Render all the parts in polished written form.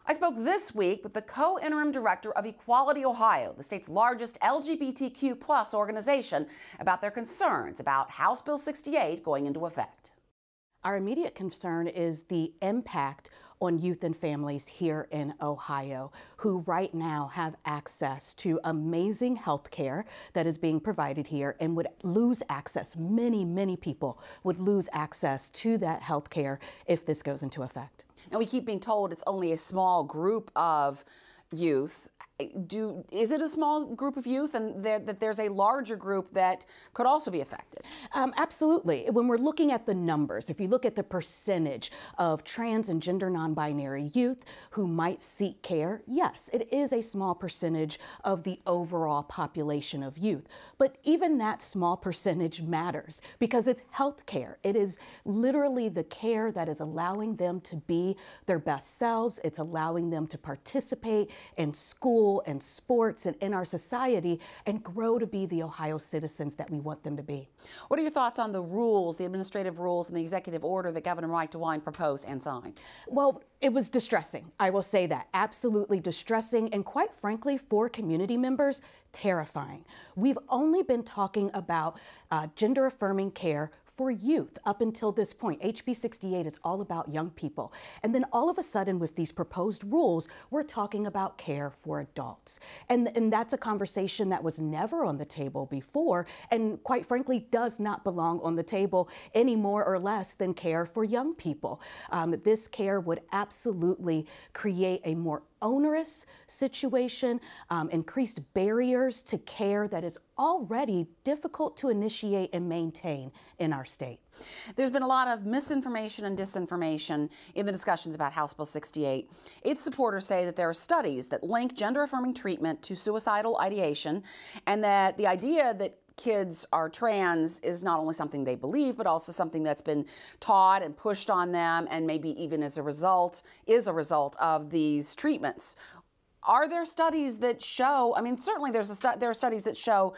I spoke this week with the co-interim director of Equality Ohio, the state's largest LGBTQ plus organization, about their concerns about House Bill 68 going into effect. Our immediate concern is the impact on youth and families here in Ohio, who right now have access to amazing health care that is being provided here and would lose access. Many people would lose access to that health care if this goes into effect. Now, we keep being told it's only a small group of youth. Is it a small group of youth, and that there's a larger group that could also be affected? Absolutely. When we're looking at the numbers, if you look at the percentage of trans and gender non-binary youth who might seek care, yes, it is a small percentage of the overall population of youth. But even that small percentage matters because it's health care. It is literally the care that is allowing them to be their best selves. It's allowing them to participate in school and sports and in our society and grow to be the Ohio citizens that we want them to be. What are your thoughts on the rules, the administrative rules and the executive order that Governor Mike DeWine proposed and signed? Well, it was distressing. I will say that. Absolutely distressing, and quite frankly, for community members, terrifying. We've only been talking about gender-affirming care for youth up until this point. HB 68 is all about young people. And then all of a sudden with these proposed rules, we're talking about care for adults. And that's a conversation that was never on the table before, and quite frankly does not belong on the table any more or less than care for young people. This care would absolutely create a more onerous situation, increased barriers to care that is already difficult to initiate and maintain in our state. There's been a lot of misinformation and disinformation in the discussions about House Bill 68. Its supporters say that there are studies that link gender-affirming treatment to suicidal ideation, and that the idea that kids are trans is not only something they believe, but also something that's been taught and pushed on them, and maybe even as a result, is a result of these treatments. Are there studies that show, I mean, certainly there are studies that show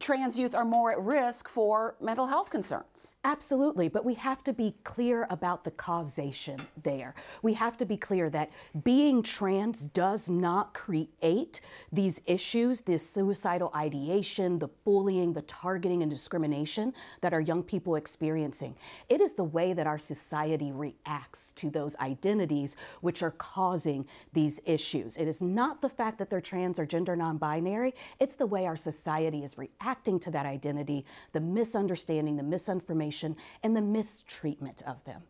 trans youth are more at risk for mental health concerns. Absolutely, but we have to be clear about the causation there. We have to be clear that being trans does not create these issues, this suicidal ideation, the bullying, the targeting and discrimination that our young people are experiencing. It is the way that our society reacts to those identities which are causing these issues. It is not the fact that they're trans or gender non-binary, it's the way our society is reacting to that identity, the misunderstanding, the misinformation, and the mistreatment of them.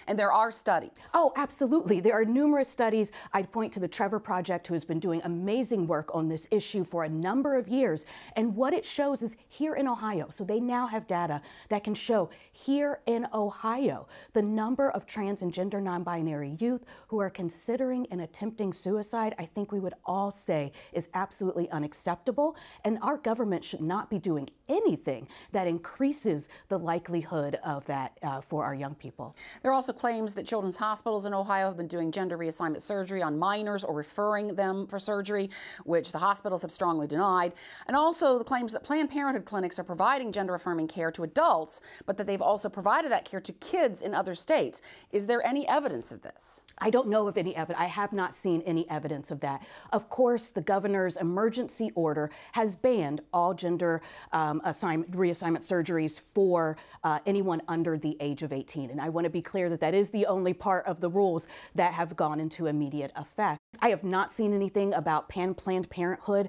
And there are studies. Oh, absolutely. There are numerous studies. I'd point to the Trevor Project, who has been doing amazing work on this issue for a number of years. And what it shows is here in Ohio, so they now have data that can show here in Ohio, the number of trans and gender non-binary youth who are considering and attempting suicide, I think we would all say is absolutely unacceptable. And our government should not be doing anything that increases the likelihood of that for our young people. There are also claims that children's hospitals in Ohio have been doing gender reassignment surgery on minors or referring them for surgery, which the hospitals have strongly denied. And also the claims that Planned Parenthood clinics are providing gender-affirming care to adults, but that they've also provided that care to kids in other states. Is there any evidence of this? I don't know of any evidence. I have not seen any evidence of that. Of course, the governor's emergency order has banned all gender reassignment surgeries for anyone under the age of 18. And I want to be clear that that is the only part of the rules that have gone into immediate effect. I have not seen anything about Planned Parenthood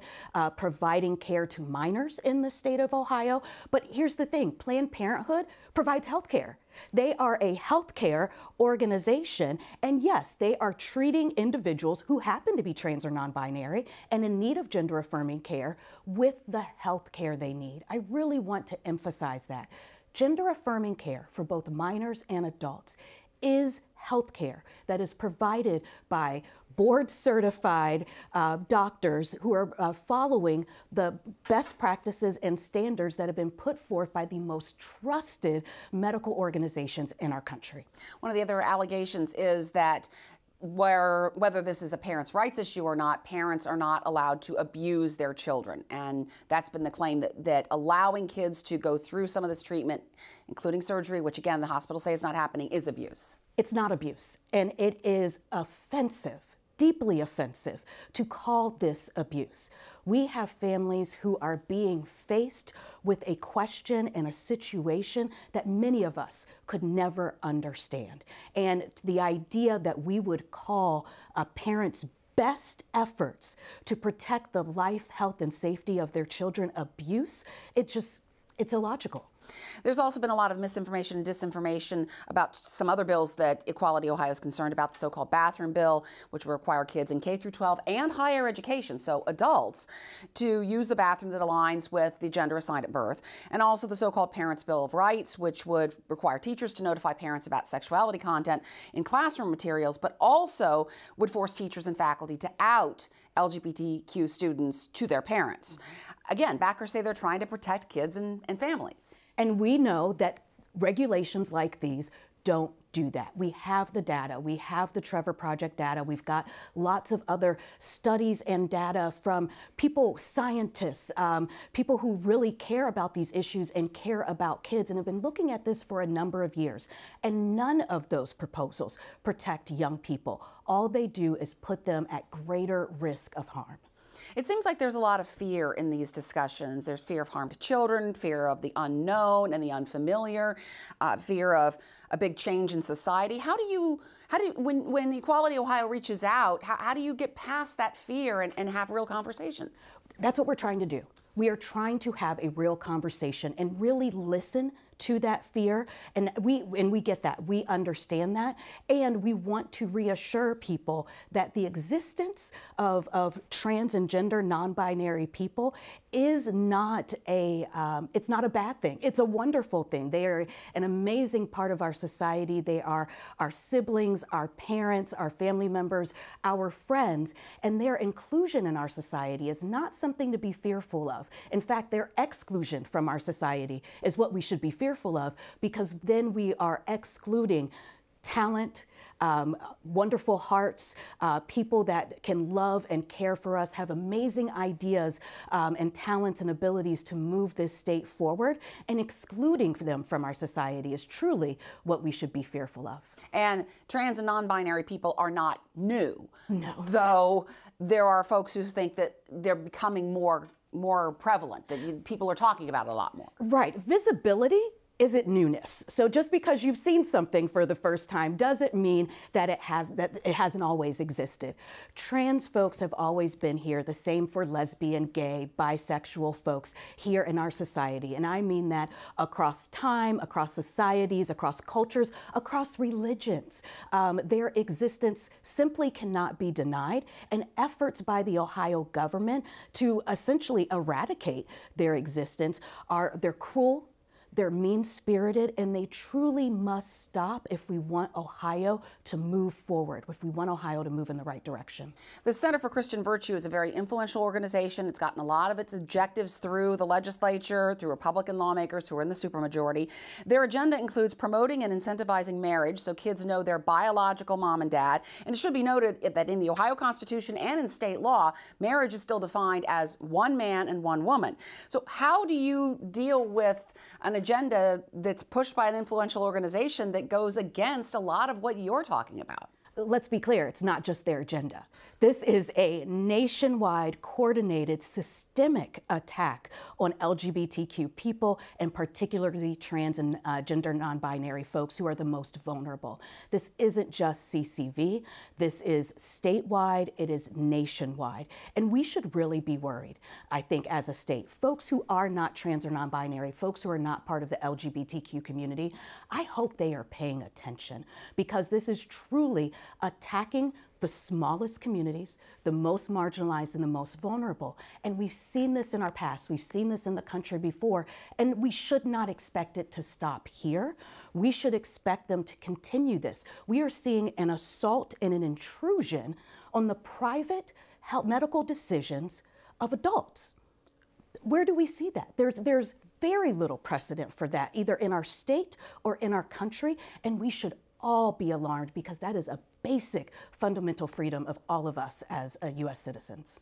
providing care to minors in the state of Ohio. But here's the thing, Planned Parenthood provides health care. They are a healthcare organization, and yes, they are treating individuals who happen to be trans or non-binary and in need of gender-affirming care with the health care they need. I really want to emphasize that. Gender-affirming care for both minors and adults is health care that is provided by board-certified doctors who are following the best practices and standards that have been put forth by the most trusted medical organizations in our country. One of the other allegations is that whether this is a parents' rights issue or not, parents are not allowed to abuse their children. And that's been the claim, that allowing kids to go through some of this treatment, including surgery, which again the hospitals say is not happening, is abuse. It's not abuse, and it is offensive deeply offensive to call this abuse. We have families who are being faced with a question and a situation that many of us could never understand. And the idea that we would call a parent's best efforts to protect the life, health, and safety of their children abuse, it's illogical. There's also been a lot of misinformation and disinformation about some other bills that Equality Ohio is concerned about, the so-called bathroom bill, which will require kids in K through 12 and higher education, so adults, to use the bathroom that aligns with the gender assigned at birth, and also the so-called Parents' Bill of Rights, which would require teachers to notify parents about sexuality content in classroom materials, but also would force teachers and faculty to out LGBTQ students to their parents. Again, backers say they're trying to protect kids and families. And we know that regulations like these don't do that. We have the data. We have the Trevor Project data. We've got lots of other studies and data from people, scientists, people who really care about these issues and care about kids and have been looking at this for a number of years. And none of those proposals protect young people. All they do is put them at greater risk of harm. It seems like there's a lot of fear in these discussions. There's fear of harm to children, fear of the unknown and the unfamiliar, fear of a big change in society. When Equality Ohio reaches out, how do you get past that fear and have real conversations? That's what we're trying to do. We are trying to have a real conversation and really listen to that fear, and we get that, we understand that, and we want to reassure people that the existence of trans and gender non-binary people is not it's not a bad thing. It's a wonderful thing. They are an amazing part of our society. They are our siblings, our parents, our family members, our friends, and their inclusion in our society is not something to be fearful of. In fact, their exclusion from our society is what we should be fearful of, because then we are excluding talent, wonderful hearts, people that can love and care for us, have amazing ideas and talents and abilities to move this state forward, and excluding them from our society is truly what we should be fearful of. And trans and non-binary people are not new. No. Though there are folks who think that they're becoming more prevalent, that people are talking about it a lot more. Right. Visibility isn't newness. So just because you've seen something for the first time doesn't mean that it hasn't always existed. Trans folks have always been here, the same for lesbian, gay, bisexual folks here in our society. And I mean that across time, across societies, across cultures, across religions. Their existence simply cannot be denied, and efforts by the Ohio government to essentially eradicate their existence they're cruel, they're mean-spirited, and they truly must stop if we want Ohio to move forward, if we want Ohio to move in the right direction. The Center for Christian Virtue is a very influential organization. It's gotten a lot of its objectives through the legislature, through Republican lawmakers who are in the supermajority. Their agenda includes promoting and incentivizing marriage so kids know their biological mom and dad. And it should be noted that in the Ohio Constitution and in state law, marriage is still defined as one man and one woman. So how do you deal with an agenda that's pushed by an influential organization that goes against a lot of what you're talking about? Let's be clear, it's not just their agenda. This is a nationwide, coordinated, systemic attack on LGBTQ people, and particularly trans and gender non-binary folks who are the most vulnerable. This isn't just CCV. This is statewide. It is nationwide. And we should really be worried, I think, as a state. Folks who are not trans or non-binary, folks who are not part of the LGBTQ community, I hope they are paying attention, because this is truly attacking the smallest communities, the most marginalized and the most vulnerable. And we've seen this in our past. We've seen this in the country before, and we should not expect it to stop here. We should expect them to continue this. We are seeing an assault and an intrusion on the private medical decisions of adults. Where do we see that? There's very little precedent for that, either in our state or in our country, and we should all be alarmed, because that is a basic fundamental freedom of all of us as U.S. citizens.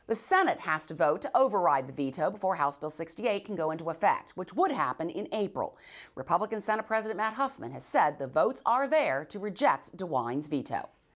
The Senate has to vote to override the veto before House Bill 68 can go into effect, which would happen in April. Republican Senate President Matt Huffman has said the votes are there to reject DeWine's veto.